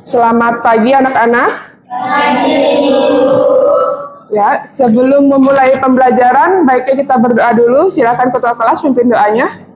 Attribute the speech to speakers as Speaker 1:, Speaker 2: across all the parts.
Speaker 1: Selamat pagi anak-anak. Ya, sebelum memulai pembelajaran, baiknya kita berdoa dulu. Silakan ketua kelas pimpin doanya.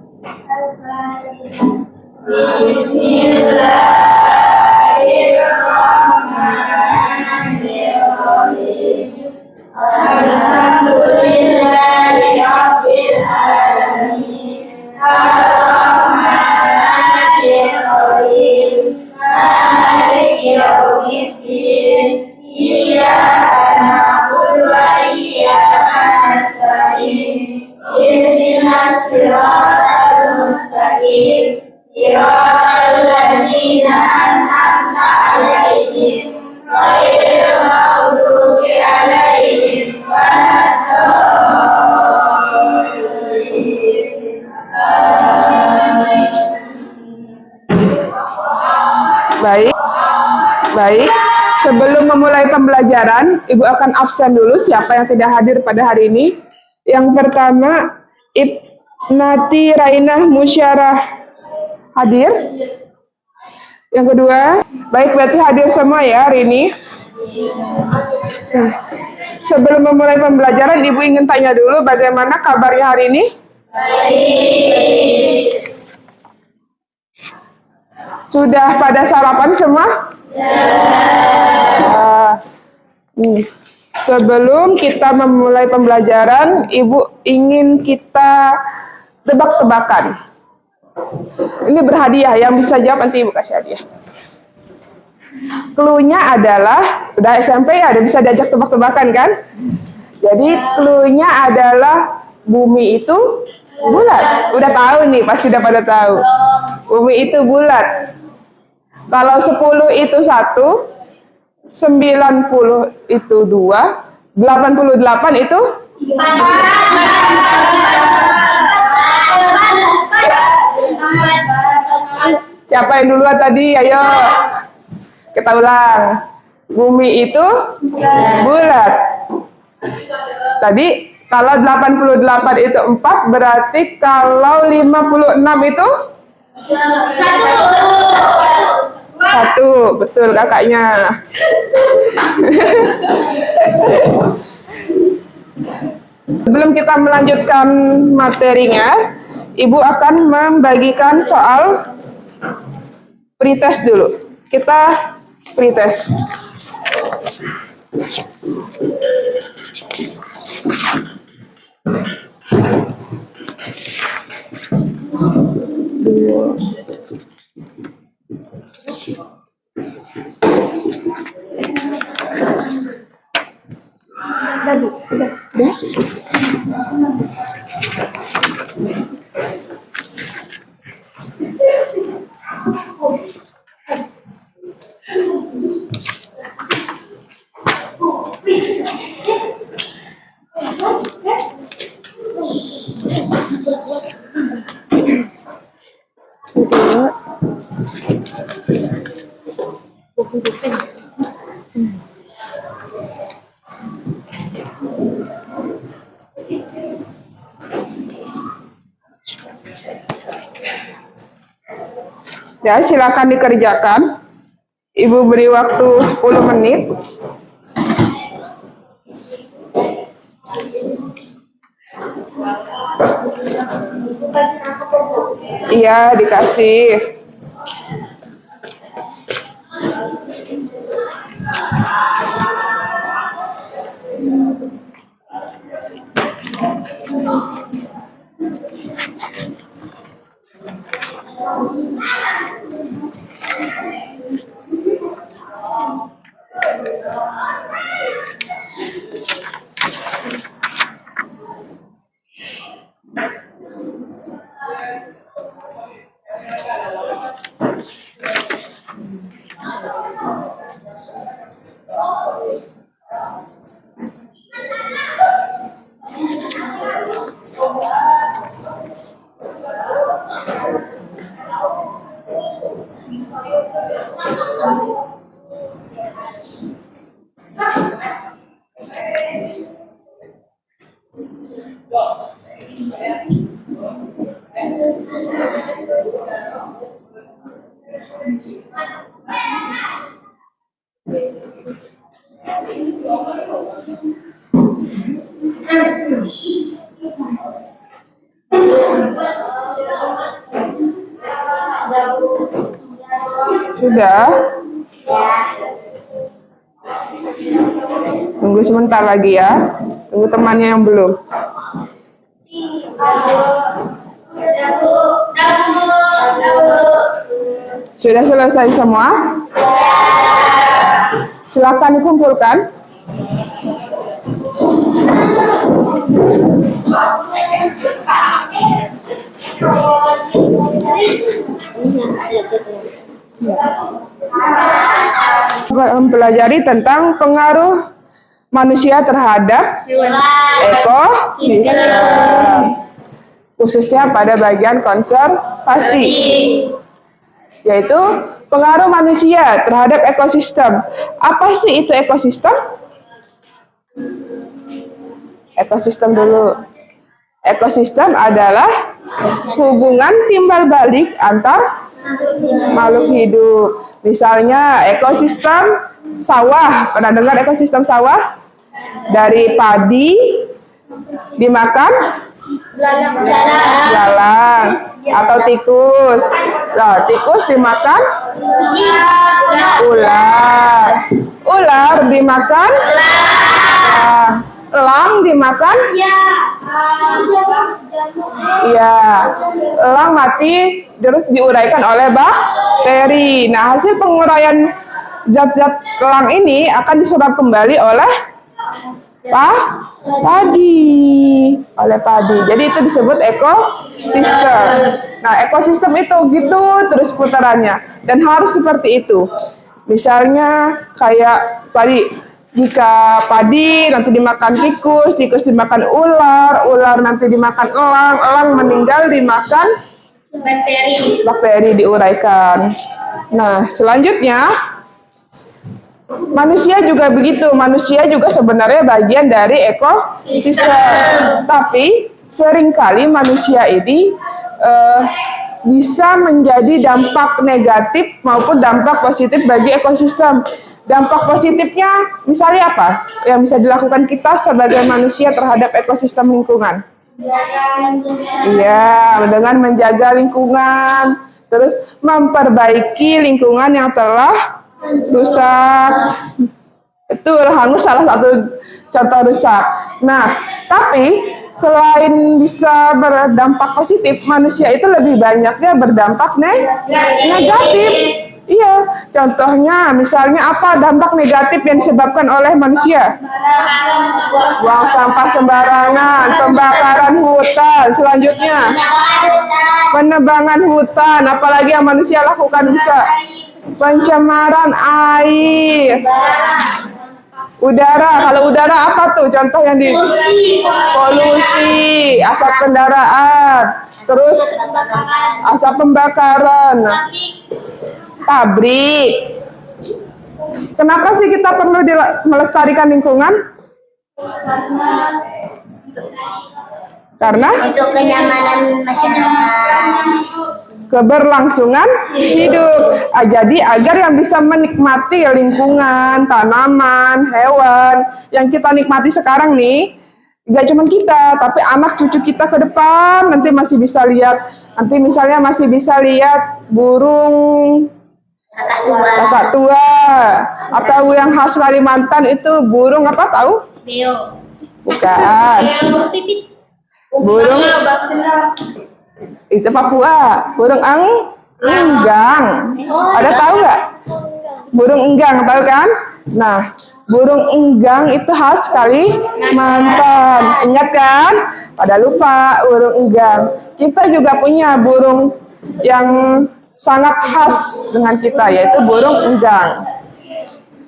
Speaker 1: Bismillahirrahmanirrahim. Alhamdulillahirabbil alamin. Ar-Rahmanir-Rahim. Maliki yaumiddin. Iyyaka na'budu wa iyyaka nasta'in. Ihdinas siratal mustaqim. Siratal ladzina an'amta 'alaihim ghairil maghdubi 'alaihim waladdallin. Baik. Sebelum memulai pembelajaran, Ibu akan absen dulu siapa yang tidak hadir pada hari ini. Yang pertama, Ibnati Rainah Musyarah hadir. Yang kedua, baik berarti hadir semua ya hari ini. Nah, sebelum memulai pembelajaran, Ibu ingin tanya dulu bagaimana kabarnya hari ini? Baik. Sudah pada sarapan semua? Sebelum kita memulai pembelajaran, Ibu ingin kita tebak-tebakan. Ini berhadiah, yang bisa jawab nanti Ibu kasih hadiah. Cluenya adalah, udah SMP ya, ada bisa diajak tebak-tebakan kan? Jadi cluenya adalah bumi itu bulat. Udah tahu nih, pasti udah pada tahu. Bumi itu bulat. Kalau 10 itu 1, 90 itu 2, 88 itu 4. Siapa yang duluan tadi? Ayo kita ulang. Bumi itu bulat. Tadi kalau 88 itu 4, berarti kalau 56 itu 1. Betul kakaknya. Sebelum kita melanjutkan materinya, Ibu akan membagikan soal pretest dulu. Kita pretest. Ya, silakan dikerjakan. Ibu beri waktu 10 menit. Iya, dikasih. Sudah? Tunggu sebentar lagi ya. Tunggu temannya yang belum. Sudah selesai semua? Silakan dikumpulkan. Mempelajari tentang pengaruh manusia terhadap ekosistem, khususnya pada bagian konservasi, yaitu pengaruh manusia terhadap ekosistem. Apa sih itu ekosistem? Ekosistem dulu. Ekosistem adalah hubungan timbal balik antar makhluk hidup. Misalnya ekosistem sawah. Pernah dengar ekosistem sawah? Dari padi dimakan belalang atau tikus. Nah, tikus dimakan ular. Ular dimakan elang dimakan elang mati terus diuraikan oleh bakteri. Nah, hasil penguraian zat-zat elang ini akan diserap kembali oleh padi. Jadi itu disebut ekosistem. Nah, ekosistem itu gitu terus putarannya dan harus seperti itu. Misalnya kayak tadi, jika padi nanti dimakan tikus, tikus dimakan ular, ular nanti dimakan elang, elang meninggal dimakan bakteri diuraikan. Nah, selanjutnya manusia juga begitu. Manusia juga sebenarnya bagian dari ekosistem. Tapi seringkali manusia ini bisa menjadi dampak negatif maupun dampak positif bagi ekosistem. Dampak positifnya misalnya apa yang bisa dilakukan kita sebagai manusia terhadap ekosistem lingkungan? Iya, dengan menjaga lingkungan, terus memperbaiki lingkungan yang telah rusak. Betul, hangus salah satu contoh rusak. Nah, tapi selain bisa berdampak positif, manusia itu lebih banyaknya berdampak negatif. Iya, contohnya misalnya apa dampak negatif yang disebabkan oleh manusia? Buang sampah sembarangan, pembakaran hutan, selanjutnya penebangan hutan, apalagi yang manusia lakukan bisa pencemaran air, udara. Kalau udara apa tuh contoh yang di polusi, asap kendaraan, terus asap pembakaran, pabrik. Kenapa sih kita perlu melestarikan lingkungan? Karena
Speaker 2: untuk kenyamanan masyarakat,
Speaker 1: keberlangsungan hidup. Jadi agar yang bisa menikmati lingkungan, tanaman, hewan yang kita nikmati sekarang nih, gak cuma kita, tapi anak cucu kita ke depan nanti masih bisa lihat. Nanti misalnya masih bisa lihat burung kakak tua, atau yang khas Kalimantan itu burung apa tahu?
Speaker 2: beo,
Speaker 1: Bukan. Burung itu Papua, burung enggang. Ada tahu nggak? Burung enggang, tahu kan? Nah, burung enggang itu khas Kalimantan. Ingat kan? Pada lupa burung enggang. Kita juga punya burung yang sangat khas dengan kita, yaitu burung enggang.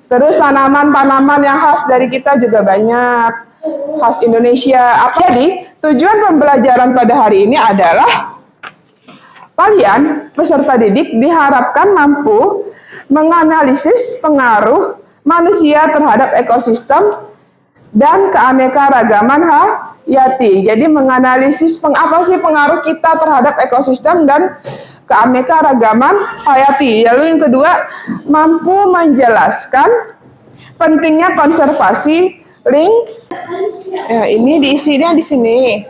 Speaker 1: Terus tanaman-tanaman yang khas dari kita juga banyak, khas Indonesia. Jadi tujuan pembelajaran pada hari ini adalah kalian peserta didik diharapkan mampu menganalisis pengaruh manusia terhadap ekosistem dan keanekaragaman hayati. Jadi menganalisis apa sih pengaruh kita terhadap ekosistem dan keanekaragaman hayati. Lalu yang kedua, mampu menjelaskan pentingnya konservasi link. Ya, ini diisinya di sini.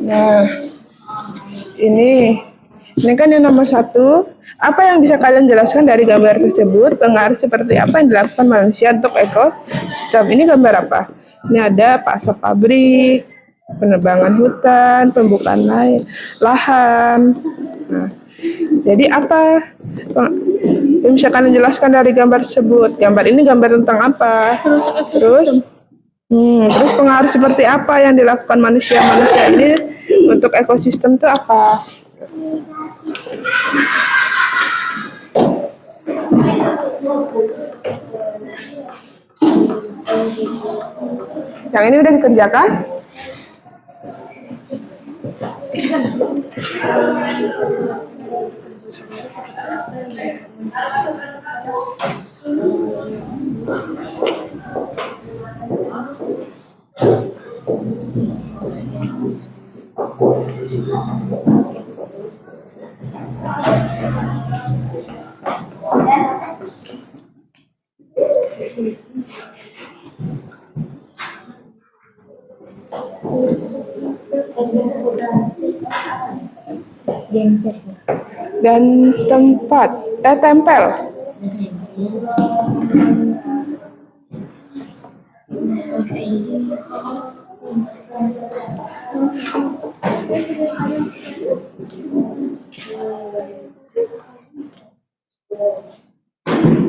Speaker 1: Nah, ini kan yang nomor 1. Apa yang bisa kalian jelaskan dari gambar tersebut? Pengaruh seperti apa yang dilakukan manusia untuk ekosistem? Ini gambar apa? Ini ada asap pabrik, penebangan hutan, pembukaan lahan. Nah, jadi apa yang bisa kalian jelaskan dari gambar tersebut? Gambar ini gambar tentang apa? Terus pengaruh seperti apa yang dilakukan manusia ini untuk ekosistem itu apa? Yang ini udah dikerjakan? Dan tempel.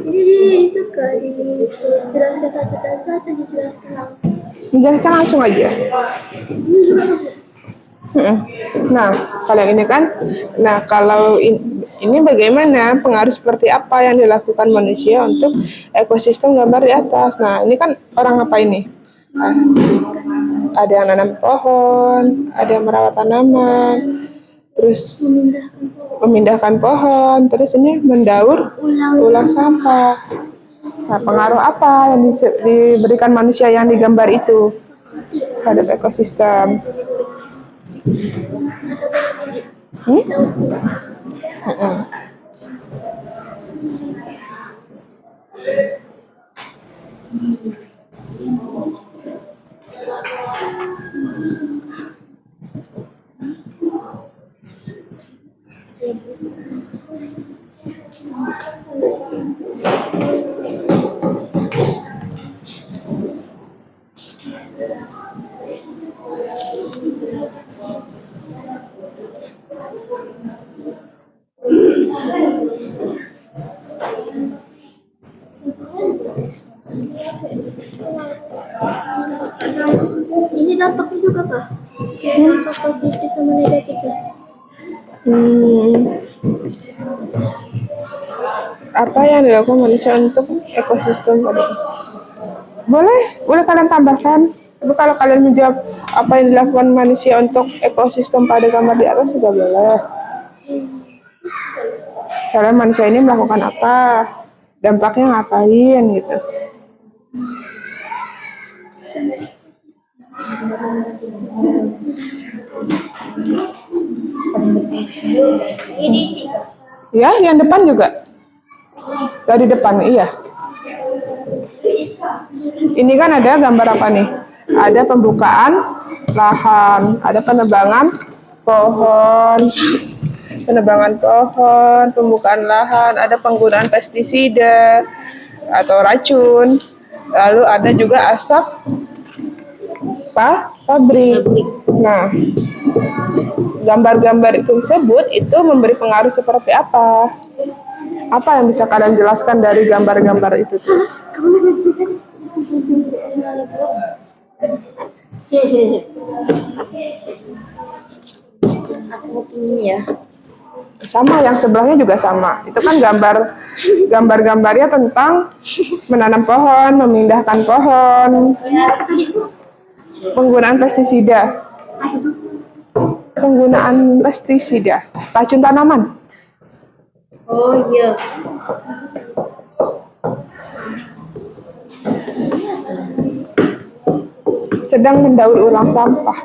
Speaker 2: Jadi itu kak dijelaskan satu atau dijelaskan langsung?
Speaker 1: Menjelaskan langsung aja. Nah, kalau ini kan, kalau ini bagaimana pengaruh seperti apa yang dilakukan manusia untuk ekosistem gambar di atas. Nah, ini kan orang apa ini? Ada yang nanam pohon, ada yang merawat tanaman, terus memindahkan pohon, terus ini mendaur ulang sampah. Nah, pengaruh apa yang diberikan manusia yang digambar itu terhadap ekosistem?
Speaker 2: Ini dampaknya juga kak? Dampak positif sama negatifnya?
Speaker 1: Apa yang dilakukan manusia untuk ekosistem tadi? Boleh kalian tambahkan. Tapi kalau kalian menjawab apa yang dilakukan manusia untuk ekosistem pada gambar di atas juga boleh. Misalnya manusia ini melakukan apa? Dampaknya ngapain gitu.
Speaker 2: Ini sih.
Speaker 1: Ya, yang depan juga. Dari depan, iya. Ini kan ada gambar apa nih? Ada pembukaan lahan, ada penebangan pohon, pembukaan lahan, ada penggunaan pestisida atau racun, lalu ada juga asap pabrik. Nah, gambar-gambar itu tersebut itu memberi pengaruh seperti apa? Apa yang bisa kalian jelaskan dari gambar-gambar itu?
Speaker 2: Sini. Aku ini ya.
Speaker 1: Sama, yang sebelahnya juga sama. Itu kan gambar-gambarnya tentang menanam pohon, memindahkan pohon, penggunaan pestisida, racun tanaman.
Speaker 2: Oh iya.
Speaker 1: Sedang mendaur ulang sampah,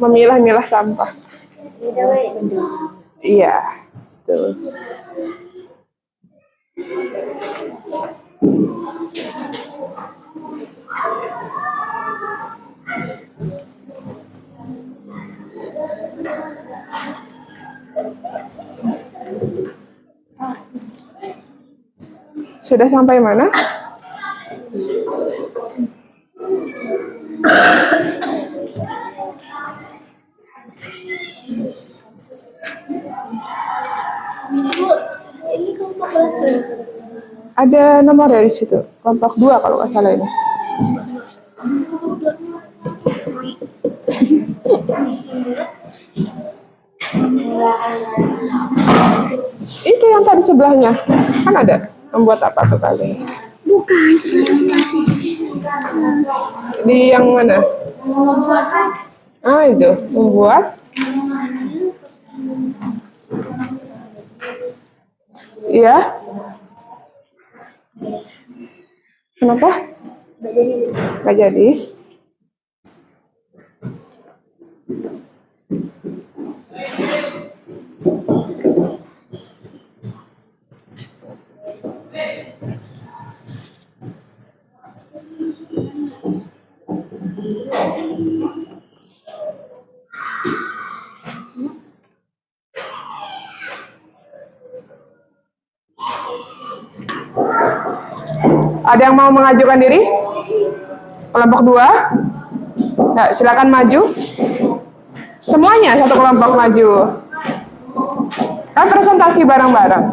Speaker 1: memilah-milah sampah. Iya, tuh. Sudah sampai mana?
Speaker 2: Bu, ini kelompok berapa?
Speaker 1: Ada nomor ya di situ. Kelompok 2 kalau nggak salah ini. Itu yang tadi sebelahnya. Kan ada. Membuat apa tuh kali?
Speaker 2: Bukan, sebelah satu lagi.
Speaker 1: Di yang mana? Ah, itu. Membuat. Iya. Kenapa? Nggak jadi. Ada yang mau mengajukan diri? Kelompok 2? Nah, silakan maju. Semuanya satu kelompok maju. Kan presentasi bareng-bareng.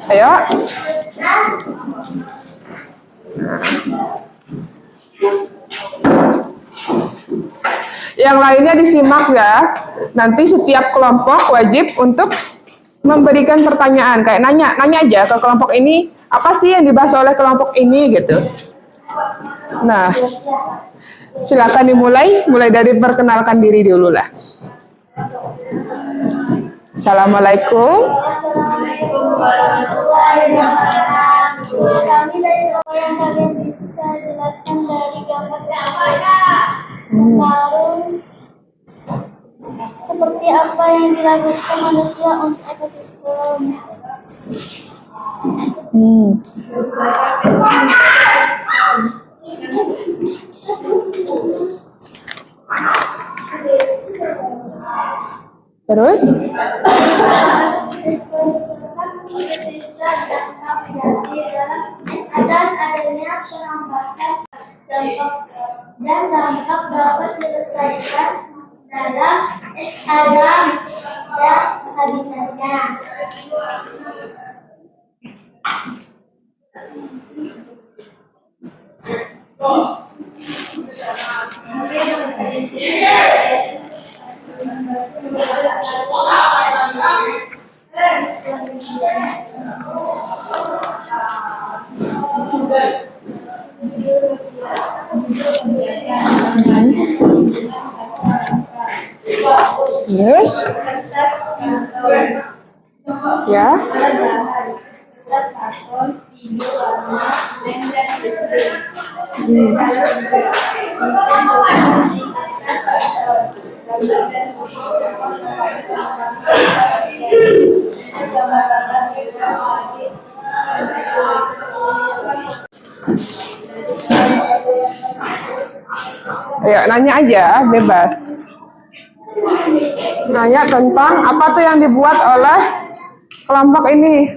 Speaker 1: Ayo. Yang lainnya disimak ya. Nanti setiap kelompok wajib untuk memberikan pertanyaan, kayak nanya aja ke kelompok ini, apa sih yang dibahas oleh kelompok ini gitu. Nah, silakan mulai dari perkenalkan diri dulu lah. Assalamualaikum.
Speaker 2: Assalamualaikum warahmatullahi wabarakatuh. Kami dari yang kalian bisa jelaskan dari gambar Tarung seperti apa yang dilakukan manusia untuk ekosistem.
Speaker 1: Terus?
Speaker 2: Dan adanya perambatan dan dampak dapat dilestarikan dalam alam dan habitatnya.
Speaker 1: Yes. Ya. Ayo nanya aja, bebas. Nanya tentang apa tuh yang dibuat oleh kelompok ini.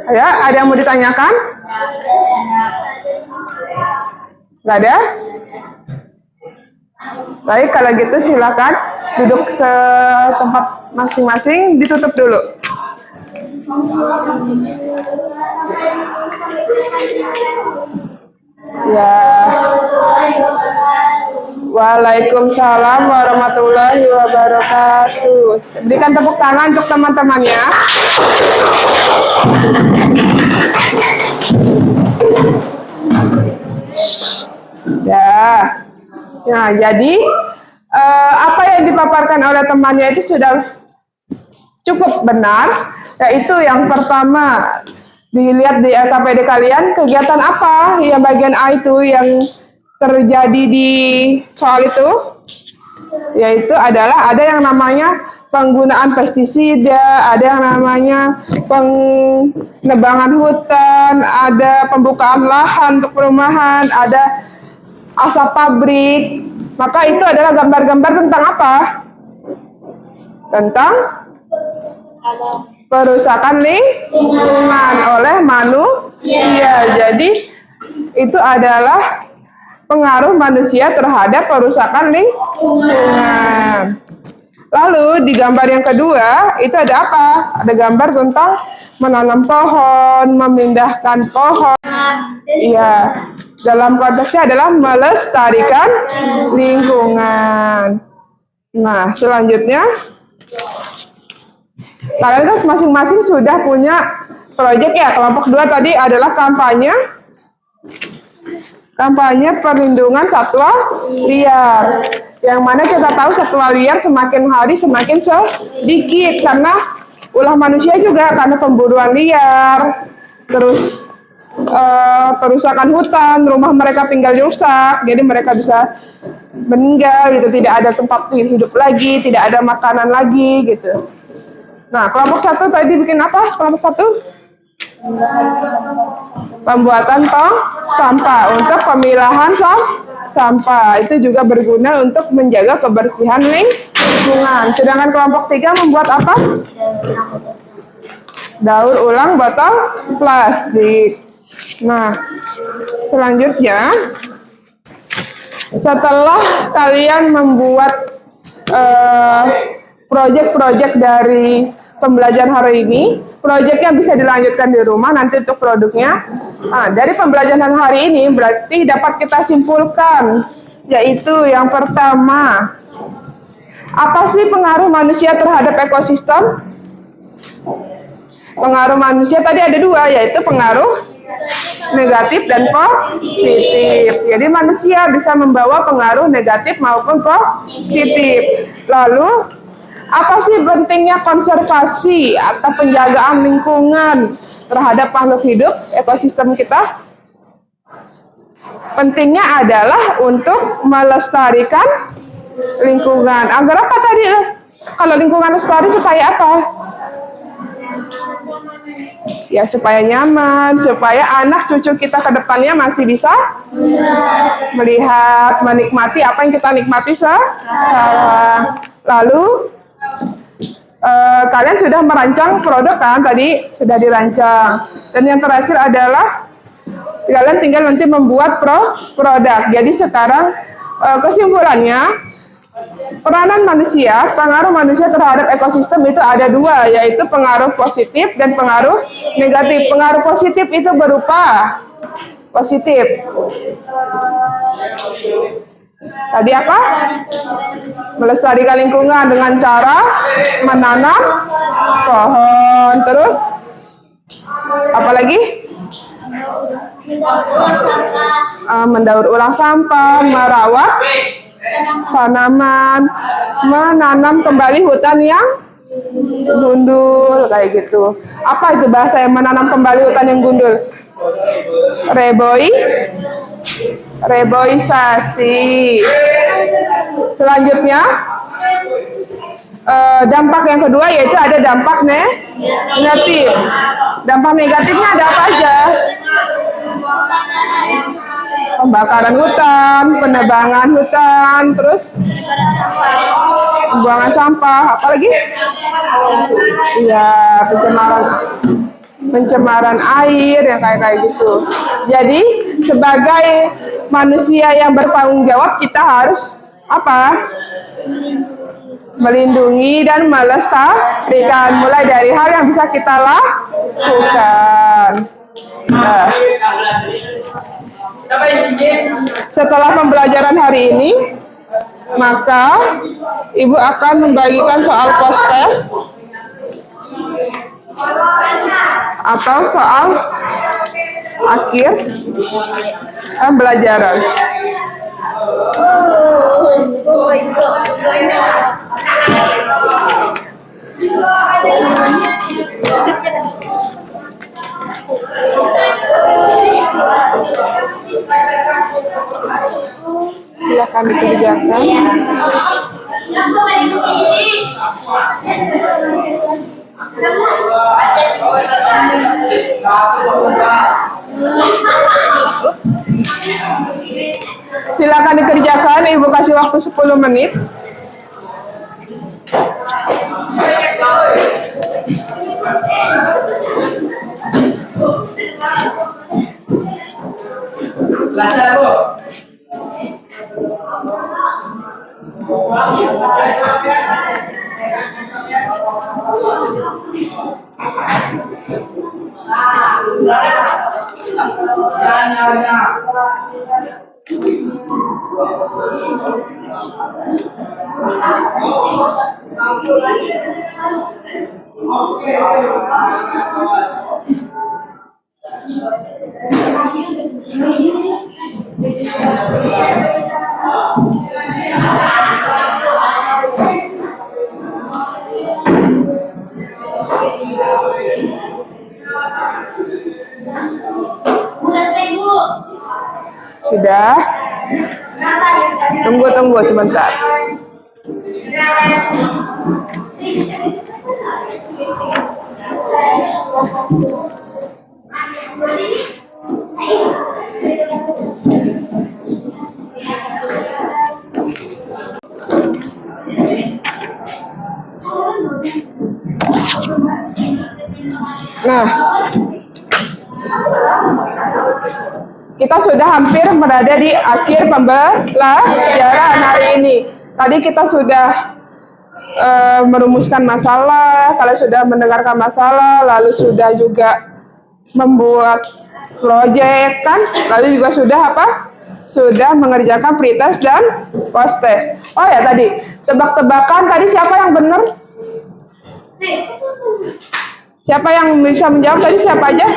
Speaker 1: Ayo, ada yang mau ditanyakan? Nggak ada? Baik, kalau gitu silakan duduk ke tempat masing-masing, ditutup dulu. Ya. Waalaikumsalam warahmatullahi wabarakatuh. Berikan tepuk tangan untuk teman-temannya. Ya. Nah, jadi apa yang dipaparkan oleh temannya itu sudah cukup benar. Yaitu yang pertama, dilihat di LKPD kalian, kegiatan apa yang bagian A itu yang terjadi di soal itu, yaitu adalah ada yang namanya penggunaan pestisida, ada yang namanya penebangan hutan, ada pembukaan lahan untuk perumahan, ada asap pabrik. Maka itu adalah gambar-gambar tentang apa? Tentang perusakan lingkungan oleh manusia. Jadi itu adalah pengaruh manusia terhadap perusakan lingkungan. Lalu di gambar yang kedua itu ada apa? Ada gambar tentang menanam pohon, memindahkan pohon. Iya, dalam konteksnya adalah melestarikan lingkungan. Nah, selanjutnya kalian kan masing-masing sudah punya proyek ya. Kelompok 2 tadi adalah kampanye perlindungan satwa liar. Yang mana kita tahu satwa liar semakin hari semakin sedikit karena ulah manusia juga, karena pemburuan liar, terus perusakan hutan, rumah mereka tinggal dirusak, jadi mereka bisa meninggal gitu, tidak ada tempat hidup lagi, tidak ada makanan lagi gitu. Nah, kelompok 1 tadi bikin apa? Kelompok 1? Pembuatan tong sampah untuk pemilahan sampah. Itu juga berguna untuk menjaga kebersihan lingkungan. Sedangkan kelompok 3 membuat apa? Daur ulang botol plastik. Nah, selanjutnya setelah kalian membuat proyek-proyek dari pembelajaran hari ini, proyeknya bisa dilanjutkan di rumah nanti untuk produknya. Nah, dari pembelajaran hari ini berarti dapat kita simpulkan, yaitu yang pertama, apa sih pengaruh manusia terhadap ekosistem? Pengaruh manusia tadi ada 2, yaitu pengaruh negatif dan positif. Jadi manusia bisa membawa pengaruh negatif maupun positif. Lalu apa sih pentingnya konservasi atau penjagaan lingkungan terhadap makhluk hidup ekosistem kita? Pentingnya adalah untuk melestarikan lingkungan. Agar apa tadi? Kalau lingkungan lestari supaya apa? Ya supaya nyaman, supaya anak cucu kita ke depannya masih bisa melihat, menikmati apa yang kita nikmati sekarang. Lalu kalian sudah merancang produk kan? Tadi sudah dirancang. Dan yang terakhir adalah kalian tinggal nanti membuat produk. Jadi sekarang kesimpulannya, peranan manusia, pengaruh manusia terhadap ekosistem itu ada 2, yaitu pengaruh positif dan pengaruh negatif. Pengaruh positif itu berupa positif. Tadi apa? Melestarikan lingkungan dengan cara menanam pohon. Terus apa lagi? Mendaur ulang sampah, merawat tanaman, menanam kembali hutan yang gundul, kayak gitu. Apa itu bahasa yang menanam kembali hutan yang gundul? Reboisasi. Selanjutnya dampak yang kedua yaitu ada dampak negatif. Dampak negatifnya ada apa aja? Pembakaran hutan, penebangan hutan, terus pembuangan sampah, apalagi? Iya, pencemaran air yang kayak gitu. Jadi sebagai manusia yang bertanggung jawab, kita harus apa? Melindungi dan melestarikan, mulai dari hal yang bisa kita lakukan. Nah, setelah pembelajaran hari ini, maka Ibu akan membagikan soal post-test atau soal akhir pembelajaran. Silakan dikerjakan. Silakan dikerjakan, Ibu kasih waktu 10 menit. Sudah? Tunggu sebentar. Nah, kita sudah hampir berada di akhir pembelajaran hari ini. Tadi kita sudah merumuskan masalah, kalian sudah mendengarkan masalah, lalu sudah juga membuat project kan, lalu juga sudah apa? Sudah mengerjakan pretest dan post-test. Oh ya tadi, tebak-tebakan tadi siapa yang benar? Siapa yang bisa menjawab tadi siapa aja?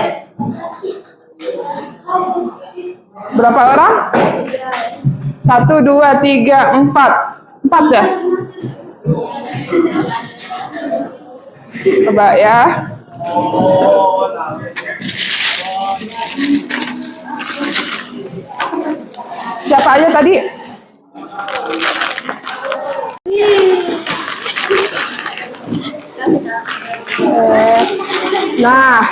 Speaker 1: Berapa orang? 1, 2, 3, 4. 4 ya? Coba ya. Siapa aja tadi? Nah,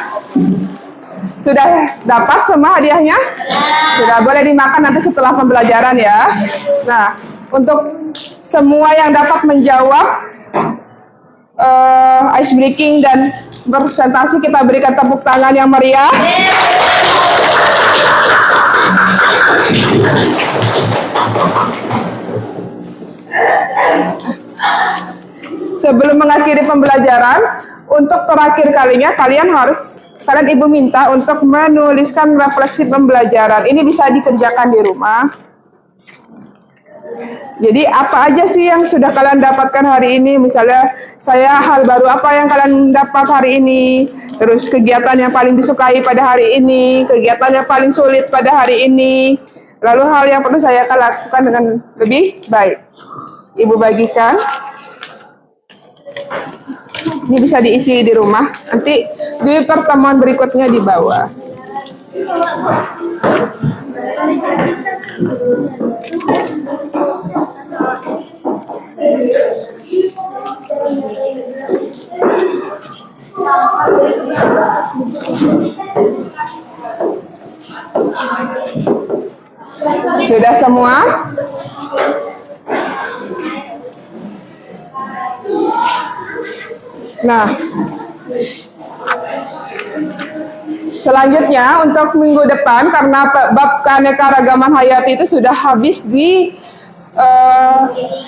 Speaker 1: sudah dapat semua hadiahnya? Sudah, boleh dimakan nanti setelah pembelajaran ya. Nah, untuk semua yang dapat menjawab ice breaking dan presentasi, kita berikan tepuk tangan yang meriah. Sebelum mengakhiri pembelajaran, untuk terakhir kalinya kalian Ibu minta untuk menuliskan refleksi pembelajaran. Ini bisa dikerjakan di rumah. Jadi apa aja sih yang sudah kalian dapatkan hari ini? Misalnya hal baru apa yang kalian dapat hari ini? Terus kegiatan yang paling disukai pada hari ini, kegiatan yang paling sulit pada hari ini. Lalu hal yang perlu saya lakukan dengan lebih baik. Ibu bagikan. Ini bisa diisi di rumah. Nanti di pertemuan berikutnya di bawah. Sudah semua? Nah, selanjutnya untuk minggu depan, karena bab keanekaragaman hayati itu sudah habis di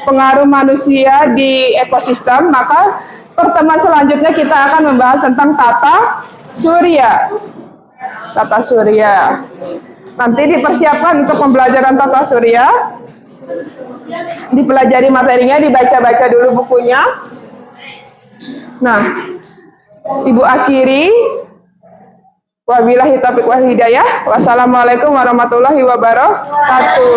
Speaker 1: pengaruh manusia di ekosistem, maka pertemuan selanjutnya kita akan membahas tentang tata surya. Tata surya. Nanti dipersiapkan untuk pembelajaran tata surya. Dipelajari materinya, dibaca-baca dulu bukunya. Nah, Ibu akhiri. Wabillahi taufiq wal hidayah. Wassalamualaikum warahmatullahi wabarakatuh.